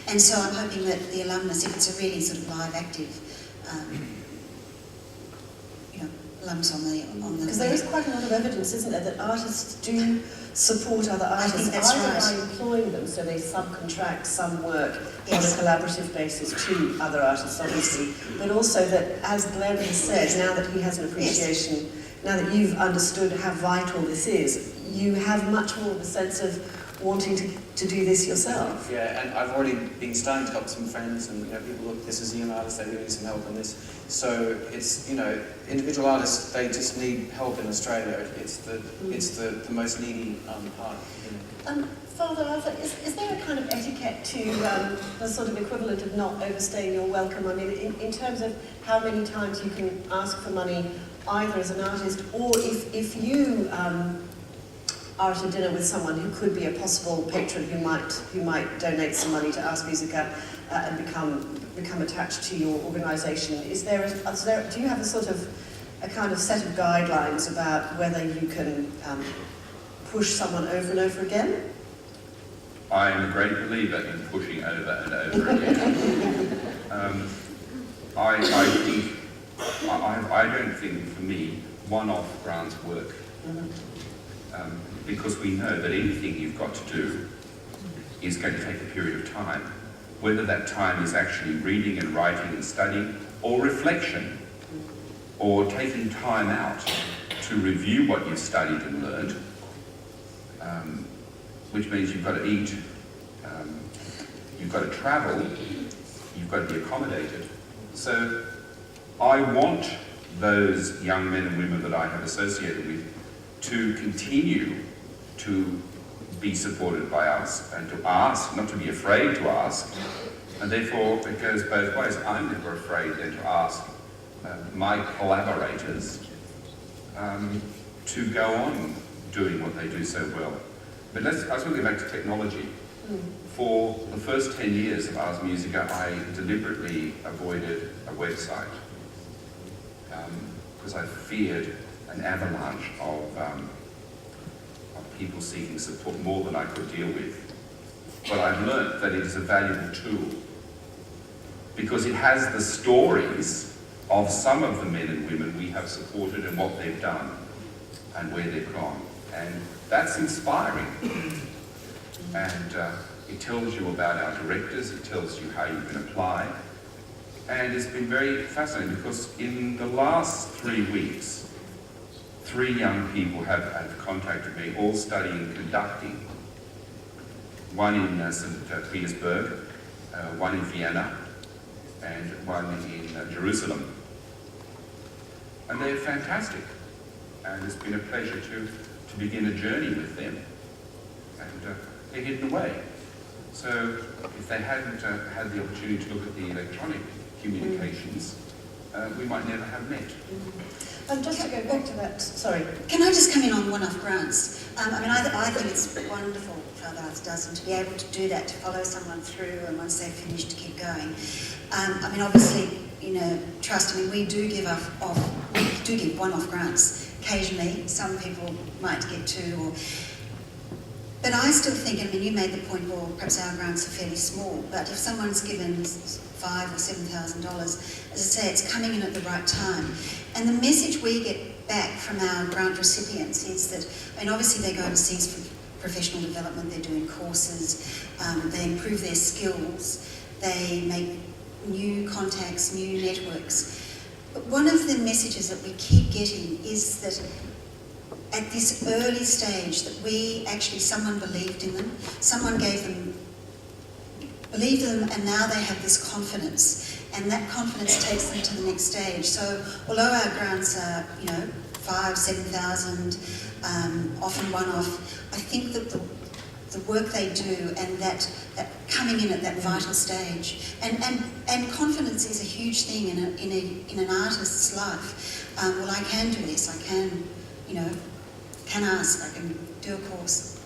And so I'm hoping that the alumnus, if it's a really sort of live, active, alums on the... Because there is quite a lot of evidence, isn't there, that artists do support other artists. I think that's either right. by employing them, so they subcontract some work on a collaborative basis to other artists, obviously, but also that, as Glen has said, now that he has an appreciation, now that you've understood how vital this is, you have much more of a sense of wanting to do this yourself. Yeah, and I've already been starting to help some friends, and people, look, this is a young artist, they really need some help on this. So it's, individual artists, they just need help in Australia. It's the most needy part. Father Arthur, is there a kind of etiquette to the sort of equivalent of not overstaying your welcome? I mean, in terms of how many times you can ask for money, either as an artist, or if you are at a dinner with someone who could be a possible patron who might donate some money to Ars Musica and become attached to your organisation. Do you have a kind of set of guidelines about whether you can push someone over and over again? I am a great believer in pushing over and over again. I don't think, for me, one-off grants work. Because we know that anything you've got to do is going to take a period of time. Whether that time is actually reading and writing and studying, or reflection, or taking time out to review what you've studied and learned, which means you've got to eat, you've got to travel, you've got to be accommodated. So I want those young men and women that I have associated with to continue to be supported by us and to ask, not to be afraid to ask, and therefore it goes both ways. I'm never afraid then to ask my collaborators to go on doing what they do so well. But I just want to go back to technology. For the first 10 years of Ars Musica, I deliberately avoided a website because I feared an avalanche of people seeking support, more than I could deal with. But I've learnt that it is a valuable tool because it has the stories of some of the men and women we have supported and what they've done and where they've gone. And that's inspiring. And it tells you about our directors, it tells you how you can apply. And it's been very fascinating because in the last 3 weeks, 3 young people have contacted me, all studying conducting. One in St. Petersburg, one in Vienna, and one in Jerusalem. And they're fantastic. And it's been a pleasure to begin a journey with them. And they're hidden away. So if they hadn't had the opportunity to look at the electronic communications, we might never have met. And just to go back to that, sorry. Can I just come in on one-off grants? I think it's wonderful Father Arthur does, and to be able to do that, to follow someone through, and once they've finished, to keep going. Obviously, trust. We do give one-off grants. Occasionally, some people might get 2, but I still think, you made the point, well, perhaps our grants are fairly small, but if someone's given $5,000 or $7,000, as I say, it's coming in at the right time. And the message we get back from our grant recipients is that, obviously they go overseas for professional development, they're doing courses, they improve their skills, they make new contacts, new networks. But one of the messages that we keep getting is that at this early stage that someone believed in them, someone believed in them, and now they have this confidence, and that confidence takes them to the next stage. So although our grants are, $5,000, $7,000, often one-off, I think that the work they do and that coming in at that vital stage, and confidence is a huge thing in an artist's life. Well, I can do this, I can ask, I can do a course.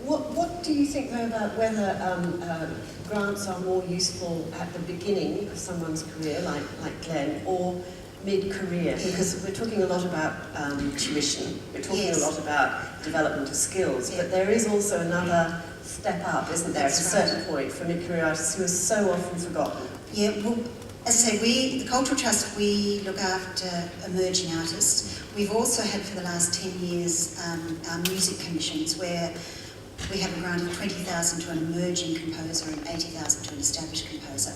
What do you think, though, about whether grants are more useful at the beginning of someone's career, like Glen, or mid-career? Because we're talking a lot about tuition, we're talking a lot about development of skills, but there is also another step up, isn't there, That's at a certain point for mid-career artists who are so often forgotten? Yeah, well, as I say, the Cultural Trust, we look after emerging artists. We've also had for the last 10 years our music commissions, where we have a grant of 20,000 to an emerging composer and 80,000 to an established composer.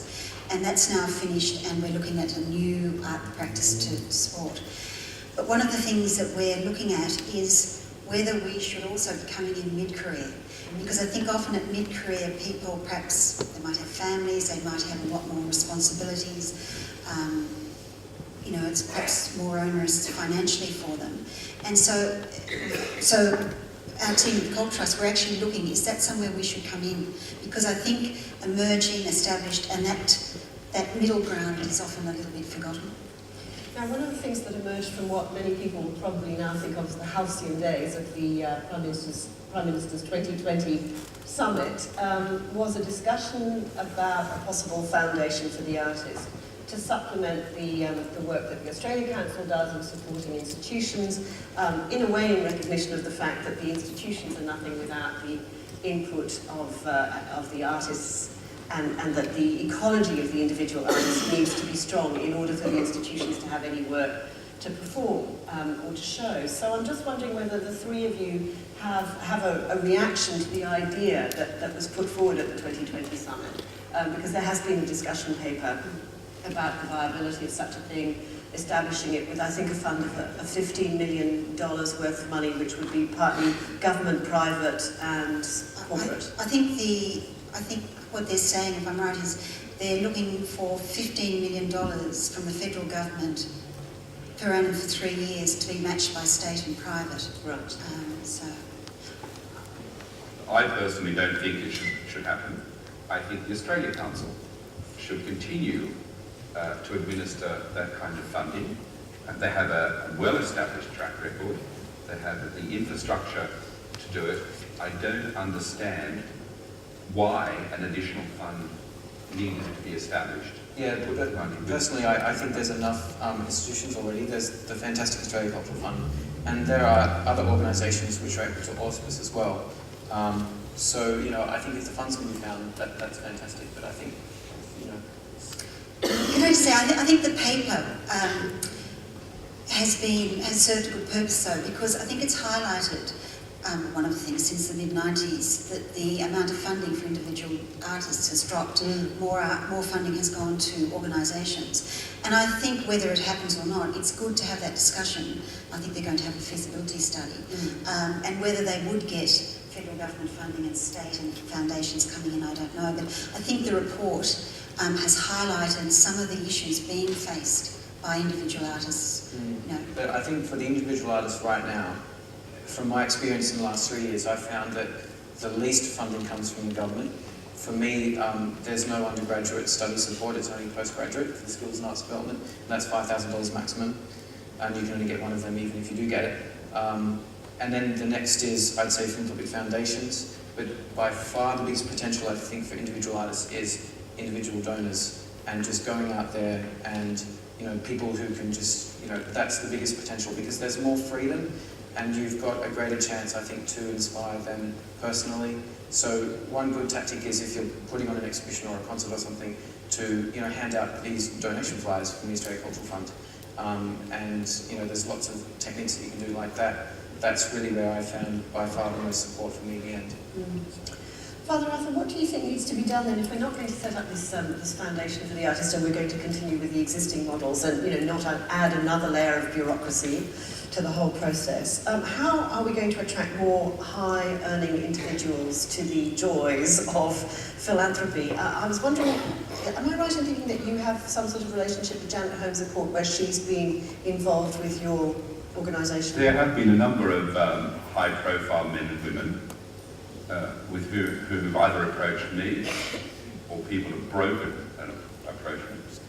And that's now finished, and we're looking at a new art practice to support. But one of the things that we're looking at is whether we should also be coming in mid-career. Because I think often at mid-career people, perhaps they might have families, they might have a lot more responsibilities. It's perhaps more onerous financially for them. And so our team at the Cultural Trust, we're actually looking, is that somewhere we should come in? Because I think emerging, established, and that middle ground is often a little bit forgotten. Now, one of the things that emerged from what many people probably now think of as the halcyon days of the Prime Minister's 2020 summit was a discussion about a possible foundation for the artist to supplement the work that the Australia Council does in supporting institutions, in a way in recognition of the fact that the institutions are nothing without the input of the artists, and that the ecology of the individual artist needs to be strong in order for the institutions to have any work to perform or to show. So I'm just wondering whether the three of you have a reaction to the idea that was put forward at the 2020 summit, because there has been a discussion paper about the viability of such a thing, establishing it with, I think, a fund of $15 million worth of money, which would be partly government, private, and corporate. I think what they're saying, if I'm right, is they're looking for $15 million from the federal government per annum for 3 years to be matched by state and private. Right. I personally don't think it should happen. I think the Australia Council should continue to administer that kind of funding. And they have a well-established track record. They have the infrastructure to do it. I don't understand why an additional fund needed to be established. Yeah, but personally, I think there's enough institutions already. There's the fantastic Australia Cultural Fund, and there are other organisations which are able to auspice as well. So, I think if the funds can be found, that's fantastic. But I think, Can I just say, I think the paper has served a good purpose though, because I think it's highlighted one of the things since the mid-90s, that the amount of funding for individual artists has dropped. More funding has gone to organisations. And I think whether it happens or not, it's good to have that discussion. I think they're going to have a feasibility study. And whether they would get federal government funding and state and foundations coming in, I don't know. But I think the report has highlighted some of the issues being faced by individual artists. But I think for the individual artists right now, from my experience in the last 3 years, I've found that the least funding comes from the government. For me, there's no undergraduate study support, it's only postgraduate for the skills and arts development, and that's $5,000 maximum, and you can only get one of them even if you do get it. And then the next is, I'd say, philanthropic foundations, but by far the biggest potential, I think, for individual artists is individual donors, and just going out there and, people who can just, that's the biggest potential, because there's more freedom, and you've got a greater chance, I think, to inspire them personally. So one good tactic is, if you're putting on an exhibition or a concert or something, to hand out these donation flyers from the Australia Cultural Fund. And there's lots of techniques that you can do like that. That's really where I found by far the most support for me in the end. Father Arthur, what do you think needs to be done then if we're not going to set up this foundation for the artist, and we're going to continue with the existing models and not add another layer of bureaucracy to the whole process? How are we going to attract more high-earning individuals to the joys of philanthropy? I was wondering, am I right in thinking that you have some sort of relationship with Janet Holmes-Support where she's been involved with your organisation? There have been a number of high-profile men and women with who've either approached me or people have broken an approachment.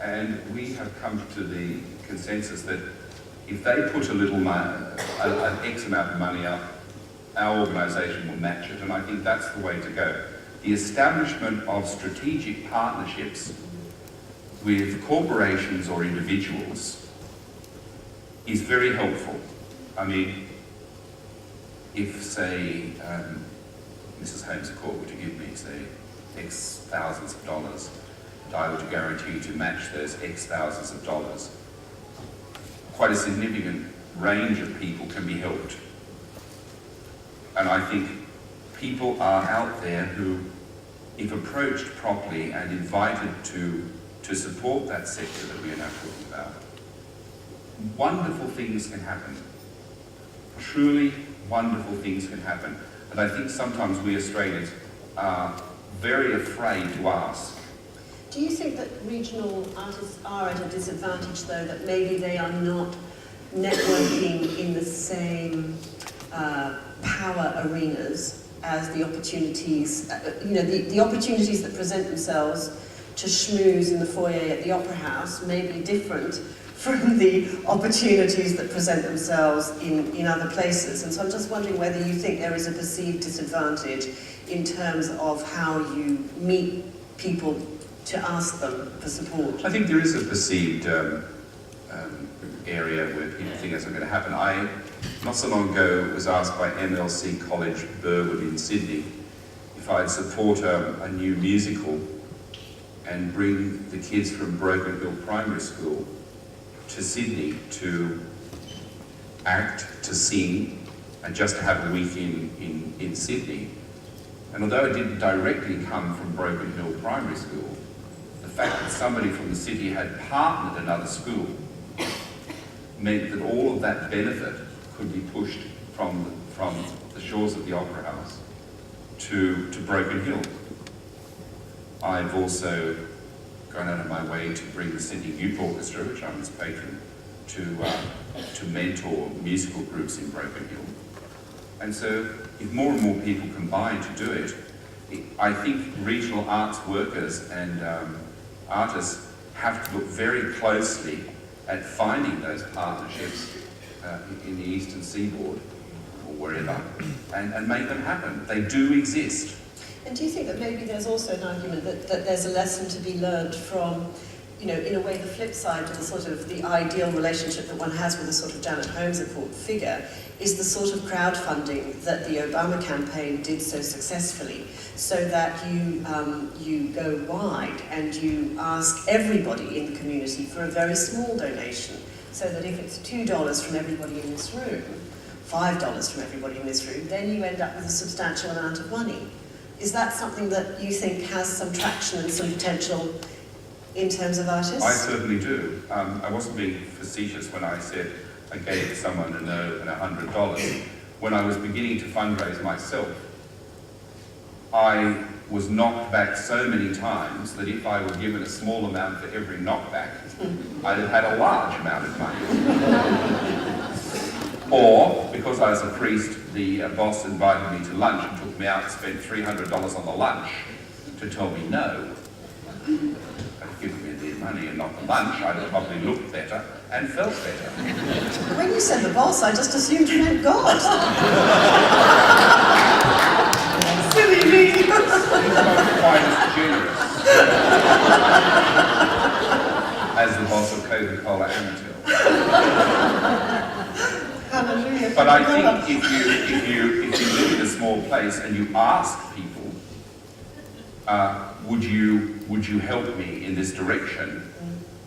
And we have come to the consensus that if they put a little money, an X amount of money up, our organisation will match it, and I think that's the way to go. The establishment of strategic partnerships with corporations or individuals is very helpful. I mean, if, say, Mrs. Holmes Court were to give me, say, X thousands of dollars, and I were to guarantee to match those X thousands of dollars, quite a significant range of people can be helped. And I think people are out there who, if approached properly and invited to support that sector that we are now talking about, wonderful things can happen. Truly wonderful things can happen. And I think sometimes we Australians are very afraid to ask. Do you think that regional artists are at a disadvantage, though, that maybe they are not networking in the same power arenas as the opportunities, the opportunities that present themselves to schmooze in the foyer at the Opera House may be different from the opportunities that present themselves in other places. And so I'm just wondering whether you think there is a perceived disadvantage in terms of how you meet people to ask them for support. I think there is a perceived area where people think that's not going to happen. I, not so long ago, was asked by MLC College Burwood in Sydney if I'd support a new musical and bring the kids from Broken Hill Primary School to Sydney to act, to sing, and just to have a week in Sydney. And although it didn't directly come from Broken Hill Primary School, the fact that somebody from the city had partnered another school meant that all of that benefit could be pushed from the shores of the Opera House to Broken Hill. I've also gone out of my way to bring the Sydney Youth Orchestra, which I'm its patron, to mentor musical groups in Broken Hill. And so if more and more people combine to do it, I think regional arts workers and artists have to look very closely at finding those partnerships in the Eastern Seaboard or wherever and make them happen. They do exist. And do you think that maybe there's also an argument that there's a lesson to be learned from, in a way, the flip side to the sort of the ideal relationship that one has with a sort of Janet Holmes-Court figure is the sort of crowdfunding that the Obama campaign did so successfully, so that you go wide and you ask everybody in the community for a very small donation, so that if it's $2 from everybody in this room, $5 from everybody in this room, then you end up with a substantial amount of money. Is that something that you think has some traction and some potential in terms of artists? I certainly do. I wasn't being facetious when I said I gave someone a note and $100. When I was beginning to fundraise myself, I was knocked back so many times that if I were given a small amount for every knockback, I'd have had a large amount of money. Or, because I was a priest, the boss invited me to lunch and took me out and spent $300 on the lunch to tell me no. I'd given me the money and not the lunch, I'd have probably looked better and felt better. When you said the boss, I just assumed you meant God. Silly me. He's not quite as generous as the boss of Coca-Cola Amatil. Hallelujah. But I think if you live in a small place and you ask people, would you help me in this direction?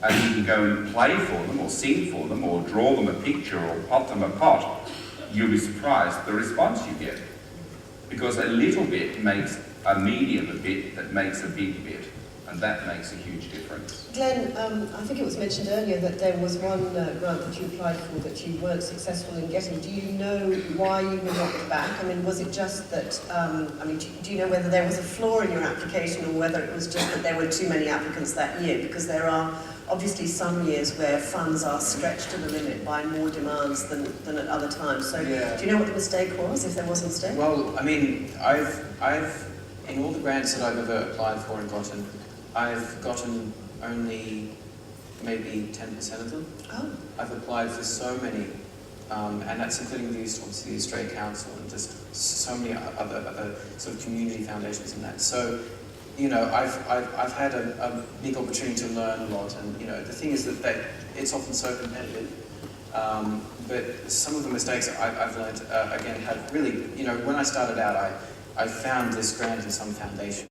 And you can go and play for them or sing for them or draw them a picture or pot them a pot, you'll be surprised the response you get. Because a little bit makes a medium a bit that makes a big bit, and that makes a huge difference. Glen, I think it was mentioned earlier that there was one grant that you applied for that you weren't successful in getting. Do you know why you were knocked back? I mean, was it just that, do you know whether there was a flaw in your application or whether it was just that there were too many applicants that year? Because there are obviously some years where funds are stretched to the limit by more demands than at other times. So Yeah. Do you know what the mistake was, if there was a mistake? Well, I mean, I've in all the grants that I've ever applied for and gotten, I've gotten only maybe 10% of them. Oh. I've applied for so many, and that's including obviously the Australia Council and just so many other sort of community foundations and that. So, I've had a big opportunity to learn a lot, and the thing is that it's often so competitive. But some of the mistakes I've learned again have really, when I started out, I found this grant in some foundation.